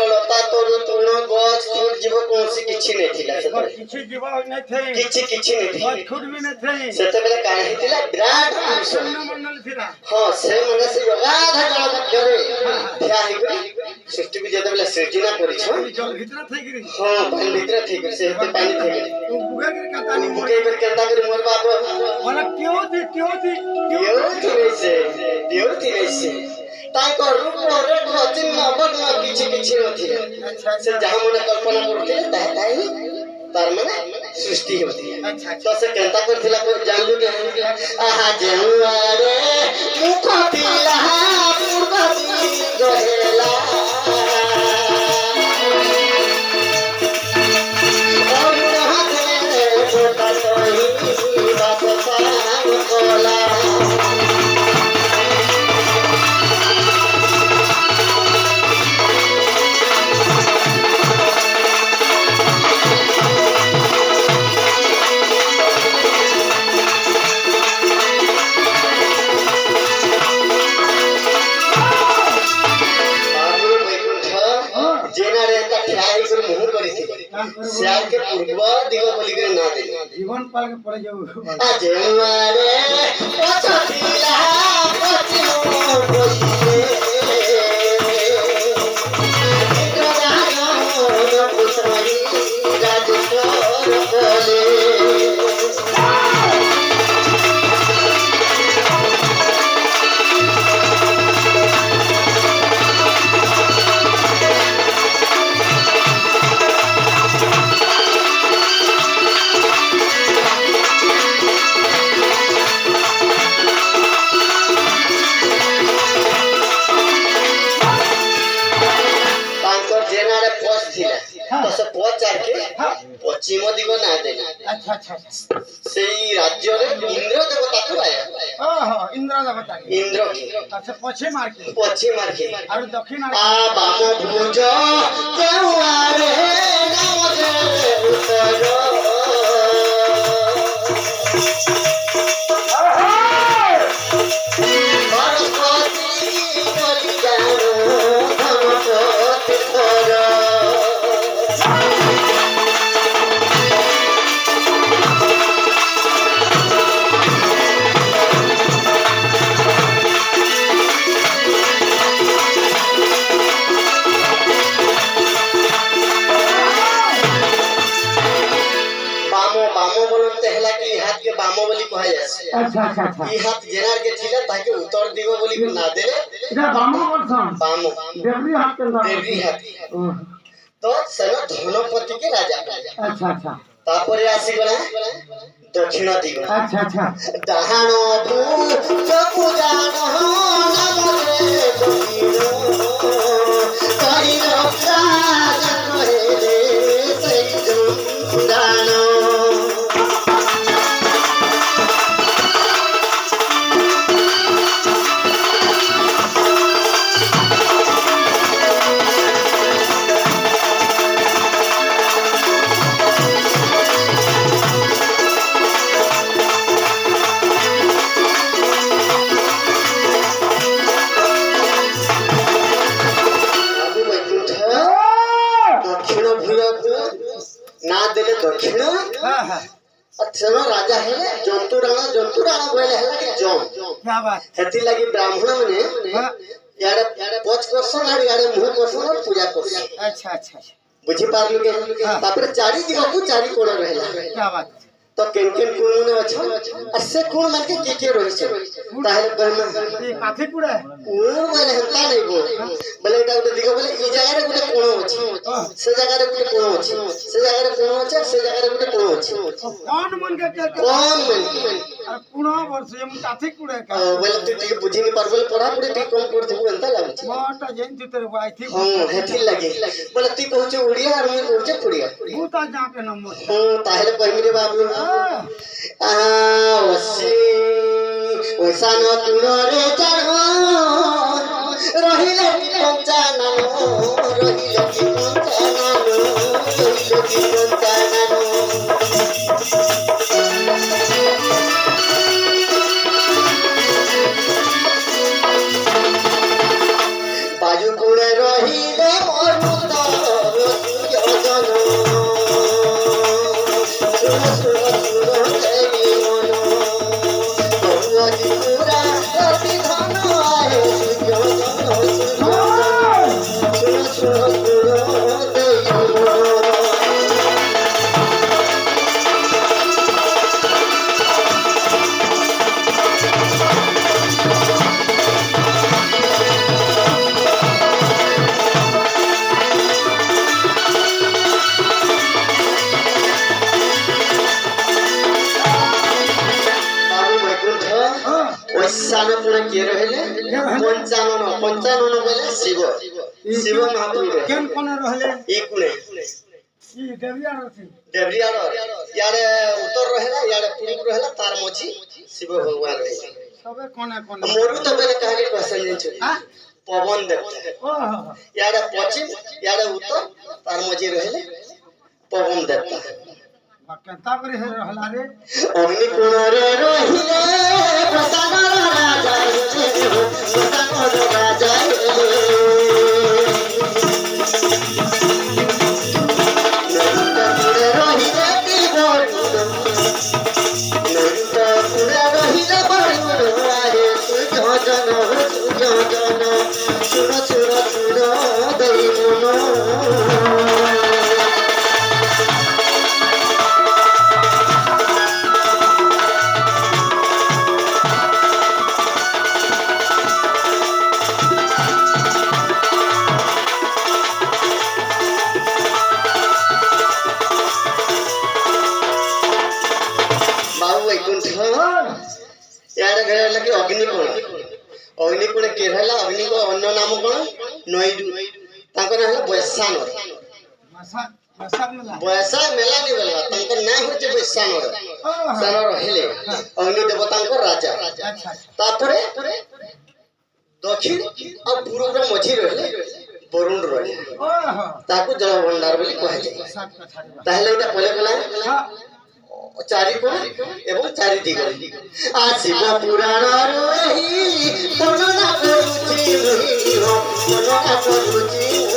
ଲତା ତରୁ ତୃଣ ଗଛ ଫୁଟ ଯିବ କୌଣସି କିଛି ନଥିଲା କିଛି ଯିବ ନଥାଏ କିଛି ନଥିଲା ଫୁଟ ବି ନଥାଏ ସେତେବେଳେ କାଣ ହେଇଥିଲା ବିରାଟ ହଁ ସେମାନେ ସେ ଅଗାଧ ଜଳ ମଧ୍ୟରେ ଠିଆ ହେଇକରି ସୃଷ୍ଟିକୁ ଯେତେବେଳେ ସୃଜନା କରିଛ ହଁ ପାଣି ଭିତରେ ଥାଇକରି ସେ ହେତେ ପାଣି ଥାଇକରି ବୁକେଇକରି କେନ୍ତା କରି ମୋର ବାପ କେଉଁଥି ସେ ତାଙ୍କ ରୂପରେ ଚିହ୍ନ ବର୍ଣ୍ଣ କିଛି କିଛି ନଥିଲା ସେ ଯାହା ମନେ କଳ୍ପନା କରୁଥିଲେ ତାହା ହିଁ ତାର ମାନେ ସୃଷ୍ଟି ହେଉଥିଲା ତ ସେ କେନ୍ତା କରିଥିଲା ଜାଣିଲୁ କି ଆହା ଯେଉଁଆଡ଼େ ମୁଖ ଥିଲା ପୂର୍ବ ରହିଲା श्याल के पूर्व दिगो बोली करे ना दे जीवन पाल के पड़े जाऊ आज हमारे पछतिला पछियो पछिए राजा पुत्री राजकोर बोले पश्चिम दिग ना देना अच्छा अच्छा से राज्य रे इंद्र देवता को आया ओहो इंद्र देवता इंद्र की अच्छा पश्चिम मार के और दक्षिण आ बाम भुज केउआरे नाम दे उतर सरस्वती करी जानो धनपति कर अच्छा अच्छा अच्छा ई हाथ जेनार के छिले ताके उत्तर दिगो बोली के ना देले इधर बामो बोलछन बामो देवरी हाथ के देवरी हाथ तो सन धनपति के राजा अच्छा अच्छा तापरे आसी गला दक्षिण दिग अच्छा अच्छा डाहाण भू चकु जानो नमरे दक्षिण कहि रक्षा करे सई जुंडानो दक्षिण अच्छा राजा है जंतु राणा बोले हला कि जम क्या बात हेती लगी ब्राह्मण माने याडे पच करसन और याडे मुह करसन और पूजा करसन अच्छा अच्छा बुझी पारलु के तापर चारी दिगो को चारी कोण रहला क्या बात तो केन कोण मने अच्छा और से कोण मान के रहि छै ताहे कहना ये काथे कुड़ा ओ माने हंता नहीं गो बोले एटा गुटे दिगो बोले ई जगह रे गुटे कोण अछि से जगह रे गुटे कोण अछि से जगह रे कोण अछि से जगह रे गुटे कोण अछि कौन मन के कौन मन अरे पुना वर्ष हम काथे कुड़ा का बोले तू ठीक बुझी नहीं पारबे पढ़ा पढ़ी ठीक कम कर देबो एंता लागछ मोटा जेन तू तेरे आई थी हां हेथि लगे बोले तू कहछ उड़िया और मैं कहछ फुड़िया भूता जा के नंबर हां ताहेले पहिने रे बाबू वसी वैसा न तुनरे चढ़ो रहिले पंचाननो रहिले पंचाननो रहिले पंचाननो बाजू कुड़े रहिले मरुता ପଞ୍ଚାନନ ବେଲେ ଶିବ ଶିବ ମହାପ୍ରଭୁ କେନ୍ କୋନେ ରହିଲେ ଇ କୁଣେ ଇ ଦେବିଆ ରଥି ଦେବରିଆର ଇଆଡେ ଉତ୍ତର ରହିଲା ଇଆଡେ ପୂର୍ବ ରହିଲା ତାର ମଝି ଶିବ ଭଗବାନ ରହିଲେ সবে কোনে কোনে মোরু তো বেলে কাহিনী কোশ্চেন জানছো হ্যাঁ পবন দেবতা ও ইয়াড়ে পশ্চিম ইয়াড়ে উত্তর তার মঝি রহিলে পবন দেবতা কেনতা করে হে রহলা রে অগ্নি কোণরে রহিলে প্রসাদর রাজা প্রসাদর রাজা यार घर लगे अग्निकोण अग्निकोण के रहला अग्नि को अन्य नाम कोन नईडू ताकर रहला बैसानर मसा मसा मिला बैसा मेला नि बोलबा ताकर ना होचे बैसानर सानर हेले अग्नि देवतांकर राजा अच्छा तापरे दक्षिण और पूर्व रे मझी रहले वरुण रहे ओहो ताकू जल भंडार बोली कहा जाय सब कथा ताहले एटा पले गला हां चारि कोण एवं चारि दिग आशिव पुराण रही मनना करूची मनना करूची